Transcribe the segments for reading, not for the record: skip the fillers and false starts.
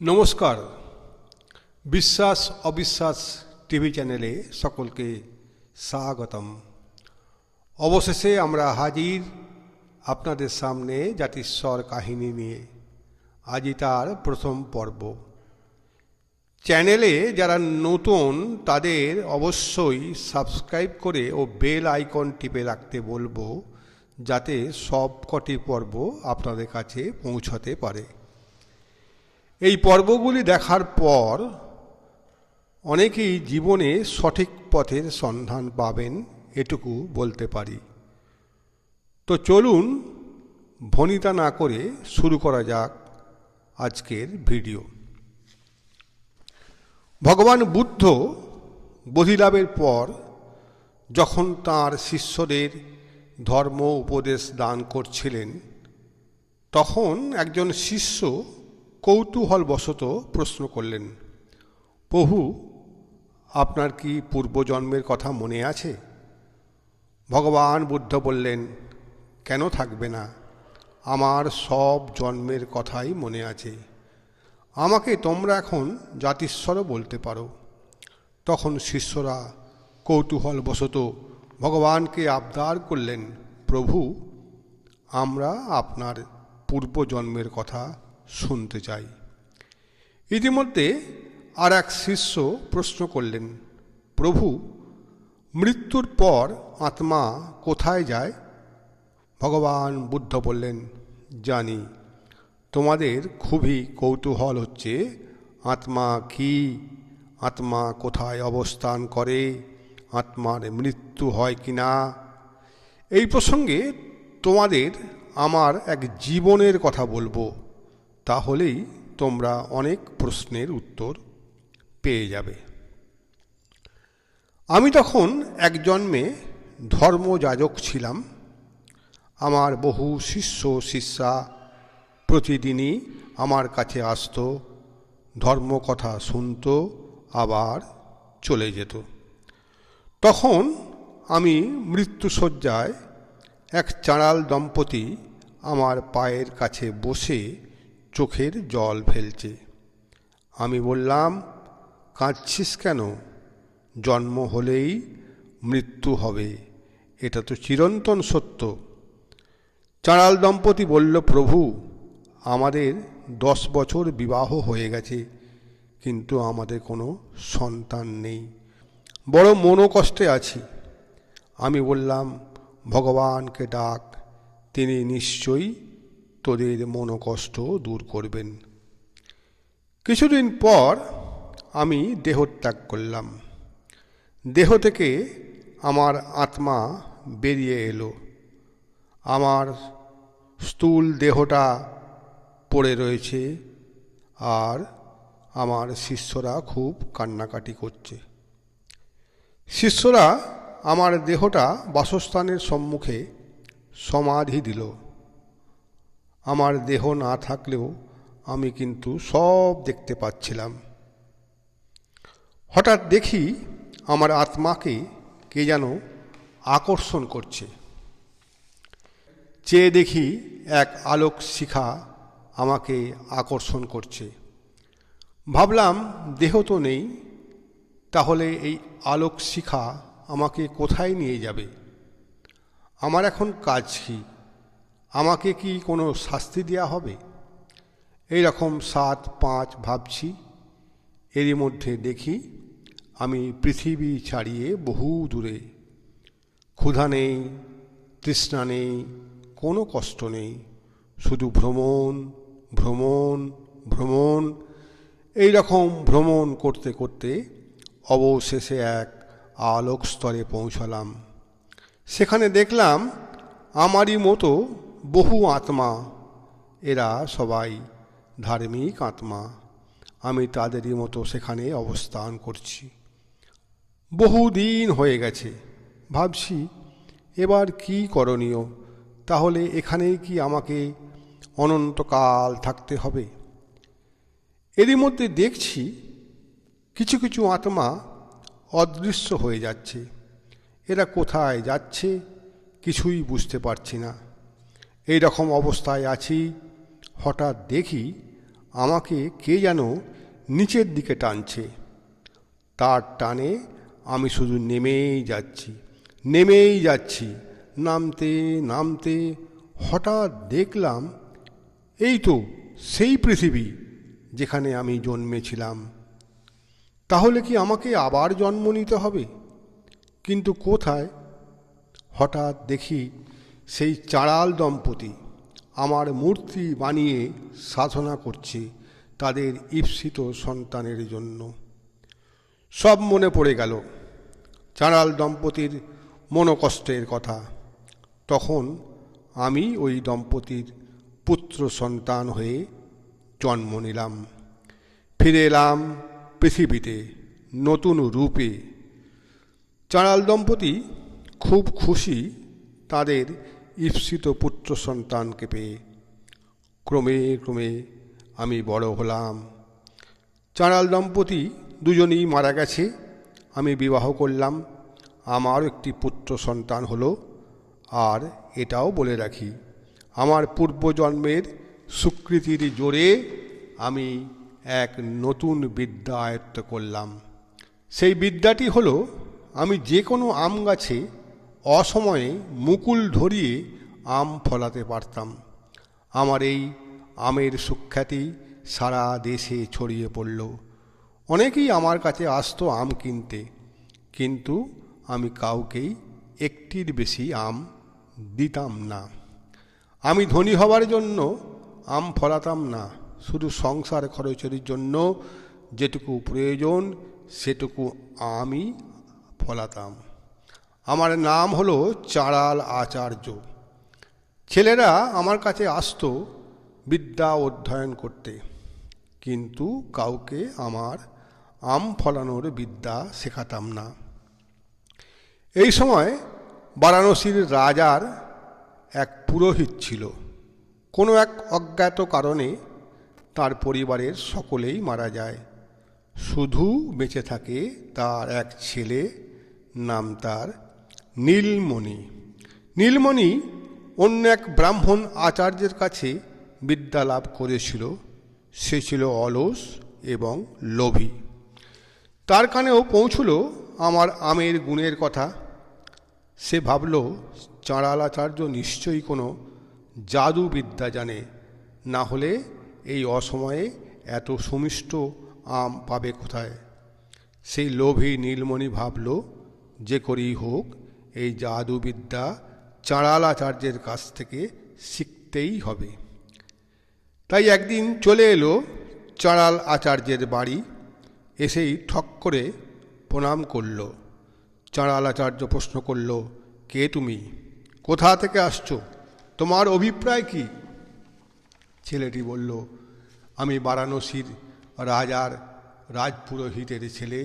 নমস্কার। বিশ্বাস অবিশ্বাস টিভি চ্যানেলে সকলকে স্বাগতম। অবশেষে আমরা হাজির আপনাদের সামনে জাতিস্বর কাহিনী নিয়ে। আজই তার প্রথম পর্ব। চ্যানেলে যারা নতুন তাদের অবশ্যই সাবস্ক্রাইব করে ও বেল আইকন টিপে রাখতে বলবো, যাতে সব কটি পর্ব আপনাদের কাছে পৌঁছতে পারে। এই পর্বগুলি দেখার পর অনেকেই জীবনে সঠিক পথের সন্ধান পাবেন, এটুকু বলতে পারি। তো চলুন ভনিতা না করে শুরু করা যাক আজকের ভিডিও। ভগবান বুদ্ধ বোধিলাভের পর যখন তাঁর শিষ্যদের ধর্ম উপদেশ দান করছিলেন, তখন একজন শিষ্য কৌতূহলবশত প্রশ্ন করলেন, প্রভু, আপনার কি পূর্বজন্মের কথা মনে আছে? ভগবান বুদ্ধ বললেন, কেন থাকবে না? আমার সব জন্মের কথাই মনে আছে। আমাকে তোমরা এখন জাতিস্বরও বলতে পারো। তখন শিষ্যরা কৌতূহলবশত ভগবানকে আবদার করলেন, প্রভু, আমরা আপনার পূর্বজন্মের কথা শুনতে চাই। ইতিমধ্যে আর এক শিষ্য প্রশ্ন করলেন, প্রভু, মৃত্যুর পর আত্মা কোথায় যায়? ভগবান বুদ্ধ বললেন, জানি তোমাদের খুবই কৌতূহল হচ্ছে আত্মা কি, আত্মা কোথায় অবস্থান করে, আত্মার মৃত্যু হয় কি না। এই প্রসঙ্গে তোমাদের আমার এক জীবনের কথা বলবো, তাহলেই তোমরা অনেক প্রশ্নের উত্তর পেয়ে যাবে। আমি তখন এক জন্মে ধর্মযাজক ছিলাম। আমার বহু শিষ্য শিষ্যা প্রতিদিনই আমার কাছে আসতো, ধর্মকথা শুনত, আবার চলে যেত। তখন আমি মৃত্যুশয্যায় এক চাঁড়াল দম্পতি আমার পায়ের কাছে বসে চোখের জল ফেলছে। আমি বললাম, কাঁদছিস কেন? জন্ম হলেই মৃত্যু হবে, এটা তো চিরন্তন সত্য। চাঁড়াল দম্পতি বলল, প্রভু, আমাদের 10 বছর বিবাহ হয়ে গেছে, কিন্তু আমাদের কোনো সন্তান নেই, বড় মনোকষ্টে আছি। আমি বললাম, ভগবানকে ডাক, তিনি নিশ্চয়ই তোদের মনোকষ্ট দূর করবেন। কিছুদিন পর আমি দেহত্যাগ করলাম। দেহ থেকে আমার আত্মা বেরিয়ে এলো। আমার স্থূল দেহটা পড়ে রয়েছে, আর আমার শিষ্যরা খুব কান্নাকাটি করছে। শিষ্যরা আমার দেহটা বাসস্থানের সম্মুখে সমাধি দিল। আমার দেহ না থাকলেও আমি কিন্তু সব দেখতে পাচ্ছিলাম। হঠাৎ দেখি আমার আত্মাকে কে যেন আকর্ষণ করছে। চেয়ে দেখি এক আলোক শিখা আমাকে আকর্ষণ করছে। ভাবলাম, দেহ তো নেই, তাহলে এই আলোক শিখা আমাকে কোথায় নিয়ে যাবে? আমার এখন কাজ কি? আমাকে কি কোনো শাস্তি দেওয়া হবে? এই রকম 7-5 ভাবছি। এরই মধ্যে দেখি আমি পৃথিবী ছাড়িয়ে বহু দূরে। ক্ষুধা নেই, তৃষ্ণা নেই, কোনো কষ্ট নেই, শুধু ভ্রমণ ভ্রমণ ভ্রমণ। এই রকম ভ্রমণ করতে করতে অবশেষে এক আলোক স্তরে পৌঁছলাম। সেখানে দেখলাম আমারই মতো বহু আত্মা। এরা সবাই ধার্মিক আত্মা। আমি তাদেরই মতো সেখানে অবস্থান করছি। বহুদিন হয়ে গেছে। ভাবছি, এবার কি করণীয়? তাহলে এখানেই কি আমাকে অনন্তকাল থাকতে হবে? এরই মধ্যে দেখছি কিছু কিছু আত্মা অদৃশ্য হয়ে যাচ্ছে। এরা কোথায় যাচ্ছে কিছুই বুঝতে পারছি না। এই রকম অবস্থায় আছি। হঠাৎ দেখি আমাকে কে যেন নিচের দিকে টানছে। তার টানে আমি শুধু নেমেই যাচ্ছি। নামতে নামতে হঠাৎ দেখলাম এই তো সেই পৃথিবী যেখানে আমি জন্মেছিলাম। তাহলে কি আমাকে আবার জন্ম নিতে হবে? কিন্তু কোথায়? হঠাৎ দেখি সেই চাঁড়াল দম্পতি আমার মূর্তি বানিয়ে সাধনা করছে তাদের ঈপ্সিত সন্তানের জন্য। সব মনে পড়ে গেল চাঁড়াল দম্পতির মনোকষ্টের কথা। তখন আমি ওই দম্পতির পুত্র সন্তান হয়ে জন্ম নিলাম। ফিরে এলাম পৃথিবীতে নতুন রূপে। চাঁড়াল দম্পতি খুব খুশি তাদের ঈপ্সিত পুত্র সন্তানকে পেয়ে। ক্রমে ক্রমে আমি বড় হলাম। চাঁড়াল দম্পতি দুজনেই মারা গেছে। আমি বিবাহ করলাম, আমার একটি পুত্র সন্তান হলো। আর এটাও বলে রাখি, আমার পূর্বজন্মের স্বীকৃতির জোরে আমি এক নতুন বিদ্যা আয়ত্ত করলাম। সেই বিদ্যাটি হলো, আমি যে কোনো আম গাছে অসময়ে মুকুল ধরিয়ে আম ফলাতে পারতাম। আমার এই আমের সুখ্যাতি সারা দেশে ছড়িয়ে পড়ল। অনেকেই আমার কাছে আসতো আম কিনতে, কিন্তু আমি কাউকেই একটির বেশি আম দিতাম না। আমি ধনী হবার জন্য আম ফলাতাম না, শুধু সংসার খরচের জন্য যেটুকু প্রয়োজন সেটুকু আমি ফলাতাম। আমার নাম হলো চাঁড়াল আচার্য। ছেলেরা আমার কাছে আসতো বিদ্যা অধ্যয়ন করতে, কিন্তু কাউকে আমার আম ফলানোর বিদ্যা শেখাতাম না। এই সময় বারাণসীর রাজার এক পুরোহিত ছিল। কোনো এক অজ্ঞাত কারণে তার পরিবারের সকলেই মারা যায়। শুধু বেঁচে থাকে তার এক ছেলে, নাম তার নীলমণি। নীলমণি অন্য এক ব্রাহ্মণ আচার্যের কাছে বিদ্যা লাভ করেছিল। সে ছিল অলস এবং লোভী। তার কানেও পৌঁছল আমার আমের গুণের কথা। সে ভাবল, চাঁড়াল আচার্য নিশ্চয়ই কোনো জাদু বিদ্যা জানে, না হলে এই অসময়ে এত সুমিষ্ট আম পাবে কোথায়। সেই লোভী নীলমণি ভাবল, যে করেই হোক এই জাদুবিদ্যা চাঁড়াল আচার্যের কাছ থেকে শিখতেই হবে। তাই একদিন চলে এলো চাঁড়াল আচার্যের বাড়ি। এসেই ঠক করে প্রণাম করল। চাঁড়াল আচার্য প্রশ্ন করল, কে তুমি? কোথা থেকে আসছো? তোমার অভিপ্রায় কি? ছেলেটি বলল, আমি বারাণসীর রাজার রাজপুরোহিতের ছেলে,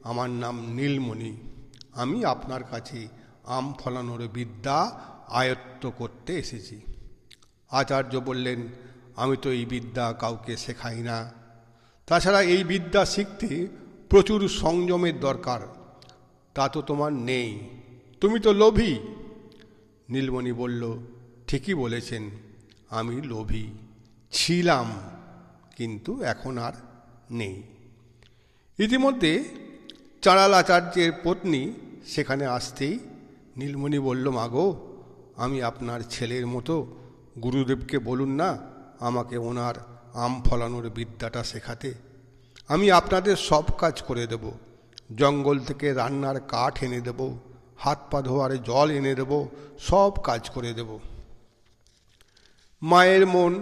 আমার নাম নীলমণি। আমি আপনার কাছে আম ফলানোর বিদ্যা আয়ত্ত করতে এসেছি। আচার্য বললেন, আমি তো এই বিদ্যা কাউকে শেখাই না। তাছাড়া এই বিদ্যা শিখতে প্রচুর সংযমের দরকার, তা তো তোমার নেই। তুমি তো লোভী। নীলমণি বলল, ঠিকই বলেছেন, আমি লোভী ছিলাম, কিন্তু এখন আর নেই। ইতিমধ্যে চাঁড়াল আচার্যের পত্নী সেখানে আসতেই নীলমণি বলল, মাগো, আমি আপনার ছেলের মতো, গুরুদেবকে বলুন না আমাকে ওনার আম ফলানোর বিদ্যাটা শেখাতে। আমি আপনাদের সব কাজ করে দেব। জঙ্গল থেকে রান্নার কাঠ এনে দেব, হাত পা ধোয়ার জল এনে দেব, সব কাজ করে দেব। মায়ের মন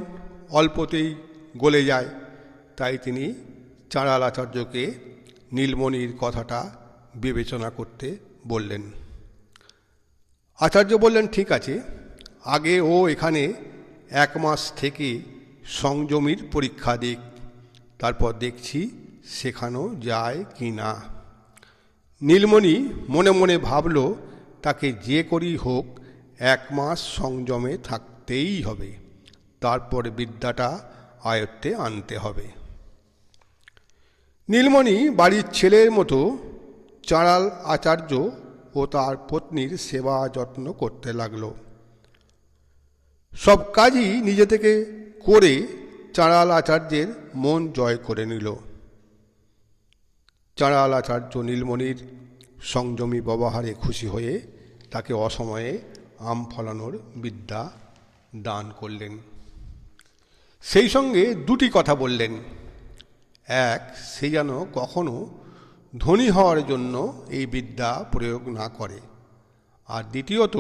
অল্পতেই গলে যায়, তাই তিনি চাঁড়াল আচার্যকে নীলমণির কথাটা বিবেচনা করতে বললেন। আচার্য বললেন, ঠিক আছে, আগে ও এখানে 1 মাস থেকে সংযমীর পরীক্ষা দিক, তারপর দেখছি শেখানো যায় কি না। নীলমণি মনে মনে ভাবল, তাকে যে করেই হোক 1 মাস সংযমে থাকতেই হবে, তারপর বিদ্যাটা আয়ত্তে আনতে হবে। নীলমণি বাড়ির ছেলের মতো চাঁড়াল আচার্য ও তার পত্নীর সেবা যত্ন করতে লাগল। সব কাজই নিজে থেকে করে চাঁড়াল আচার্যের মন জয় করে নিল। চাঁড়াল আচার্য নীলমণির সংযমী ব্যবহারে খুশি হয়ে তাকে অসময়ে আম ফলানোর বিদ্যা দান করলেন। সেই সঙ্গে দুটি কথা বললেন। এক, সে যেন কখনো ধনী হওয়ার জন্য এই বিদ্যা প্রয়োগ না করে, আর দ্বিতীয়ত,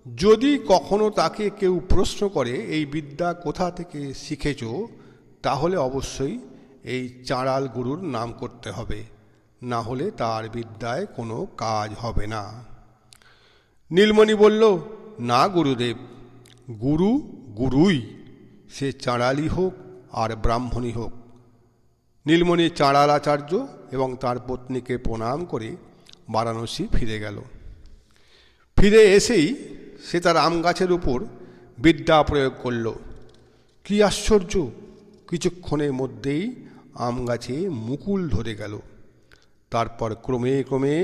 যদি কখনো তাকে কেউ প্রশ্ন করে এই বিদ্যা কোথা থেকে শিখেছ, তাহলে অবশ্যই এই চাঁড়াল গুরুর নাম করতে হবে, না হলে তার বিদ্যায় কোনো কাজ হবে না। নীলমণি বলল, না গুরুদেব, গুরু গুরুই, সে চাঁড়ালই হোক আর ব্রাহ্মণই হোক। নীলমণি চাঁড়াল আচার্য এবং তার পত্নীকে প্রণাম করে বারাণসী ফিরে গেল। ফিরে এসেই সে তার আম গাছের উপর বিদ্যা প্রয়োগ করল। কি আশ্চর্য! কিছুক্ষণের মধ্যেই আম গাছে মুকুল ধরে গেল। তারপর ক্রমে ক্রমে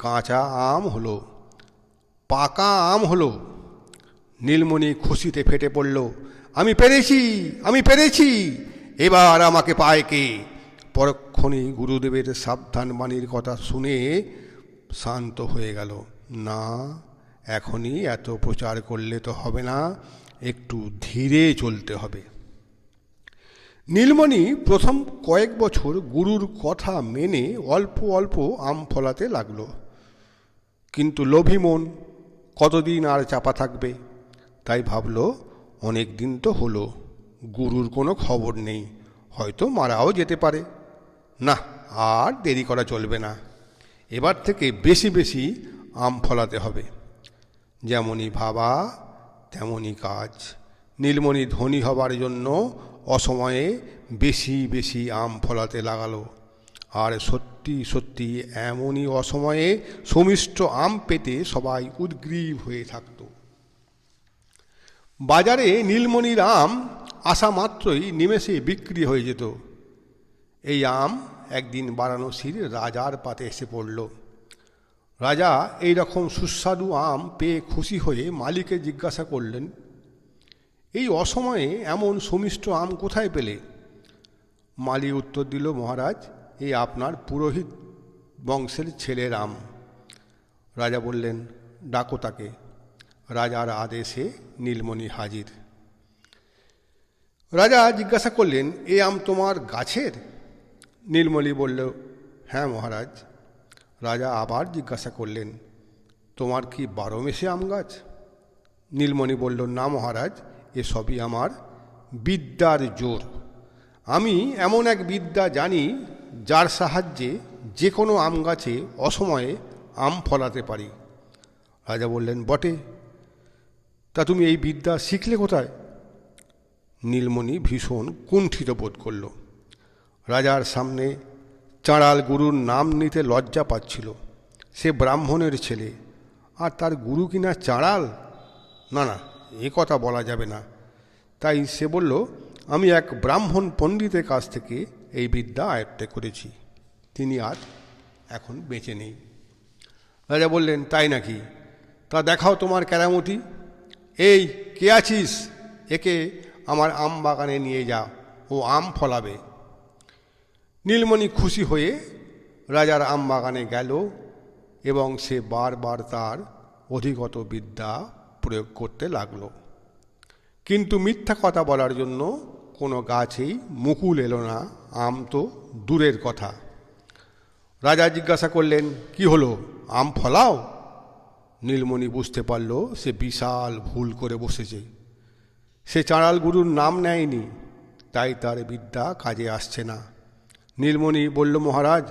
কাঁচা আম হলো, পাকা আম হলো। নীলমণি খুশিতে ফেটে পড়ল, আমি পেরেছি, আমি পেরেছি, এবার আমাকে পায় কে? পরক্ষণেই গুরুদেবের সাবধান বাণীর কথা শুনে শান্ত হয়ে গেল। না, এখনই এত প্রচার করলে তো হবে না, একটু ধীরে চলতে হবে। নীলমণি প্রথম কয়েক বছর গুরুর কথা মেনে অল্প অল্প আম ফলাতে লাগল। কিন্তু লোভী মন কতদিন আর চাপা থাকবে? তাই ভাবল, অনেক দিন তো হলো, গুরুর কোনো খবর নেই, হয়তো মারাও যেতে পারে। না, আর দেরি করা চলবে না, এবার থেকে বেশি বেশি আম ফলাতে হবে। যেমনই ভাবা তেমনই কাজ। নীলমণি ধনী হবার জন্য অসময়ে বেশি বেশি আম ফলাতে লাগালো, আর সত্যি সত্যি এমনই অসময়ে সমিষ্ট আম পেতে সবাই উদ্গ্রীব হয়ে থাকত। বাজারে নীলমণির আম আসা মাত্রই নিমেষে বিক্রি হয়ে যেত। এই আম একদিন বারাণসীর রাজার পাতে এসে পড়ল। রাজা এই রকম সুস্বাদু আম পেয়ে খুশি হয়ে মালিকে জিজ্ঞাসা করলেন, এই অসময়ে এমন সুমিষ্ট আম কোথায় পেলে? মালি উত্তর দিল, মহারাজ, এই আপনার পুরোহিত বংশের ছেলের আম। রাজা বললেন, ডাকো তাকে। রাজার আদেশে নীলমণি হাজির। রাজা জিজ্ঞাসা করলেন, এ আম তোমার গাছের? নীলমণি বলল, হ্যাঁ মহারাজ। রাজা আবার জিজ্ঞাসা করলেন, তোমার কি 12 মেশে আম গাছ? নীলমণি বলল, না মহারাজ, এসবই আমার বিদ্যার জোর। আমি এমন এক বিদ্যা জানি যার সাহায্যে যে কোনো আম গাছে অসময়ে আম ফলাতে পারি। রাজা বললেন, বটে, তা তুমি এই বিদ্যা শিখলে কোথায়? নীলমণি ভীষণ কুণ্ঠিত বোধ করল। রাজার সামনে চাঁড়াল গুরুর নাম নিতে লজ্জা পাচ্ছিল। সে ব্রাহ্মণের ছেলে, আর তার গুরু কিনা চাঁড়াল? না না, এ কথা বলা যাবে না। তাই সে বলল, আমি এক ব্রাহ্মণ পণ্ডিতের কাছ থেকে এই বিদ্যা আয়ত্ত করেছি, তিনি আর এখন বেঁচে নেই। রাজা বললেন, তাই নাকি? তা দেখাও তোমার কেরামতি। এই, কে আছিস? একে আমার আম বাগানে নিয়ে যা, ও আম ফলাবে। নীলমণি খুশি হয়ে রাজার আম বাগানে গেল এবং সে বারবার তার অধিগত বিদ্যা প্রয়োগ করতে লাগল। কিন্তু মিথ্যা কথা বলার জন্য কোনো গাছেই মুকুল এলো না, আম তো দূরের কথা। রাজা জিজ্ঞাসা করলেন, কি হলো, আম ফলাও? নীলমণি বুঝতে পারল সে বিশাল ভুল করে বসেছে। সে চাঁড়াল গুরুর নাম নেয়নি, তাই তার বিদ্যা কাজে আসছে না। নীলমণি বলল, মহারাজ,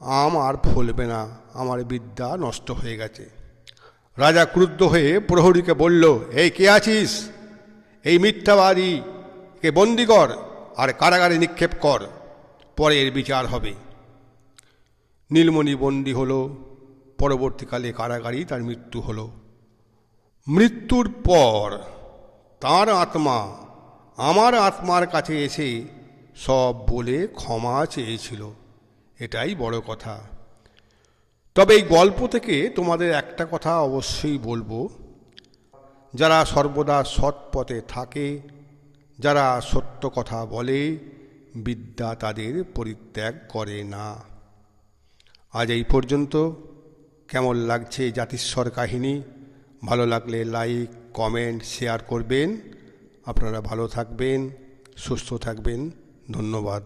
আম আর ফলবে না, আমার বিদ্যা নষ্ট হয়ে গেছে। রাজা ক্রুদ্ধ হয়ে প্রহরীকে বলল, এই কে আছিস? এই মিথ্যাবাদী কে বন্দি কর আর কারাগারে নিক্ষেপ কর, পরে এর বিচার হবে। নীলমণি বন্দি হলো। পরবর্তীকালে কারাগারেই তার মৃত্যু হলো। মৃত্যুর পর তার আত্মা আমার আত্মার কাছে এসে সব বলে ক্ষমা চেয়েছিল, এটাই বড় কথা। তবে এই গল্প থেকে তোমাদের একটা কথা অবশ্যই বলবো, যারা সর্বদা সৎ পথে থাকে, যারা সত্য কথা বলে বিদ্যা তাদের পরিত্যাগ করে না। আজ এই পর্যন্ত। কেমন লাগছে জাতিস্বর কাহিনী? ভালো লাগলে লাইক, কমেন্ট, শেয়ার করবেন। আপনারা ভালো থাকবেন, সুস্থ থাকবেন। ধন্যবাদ।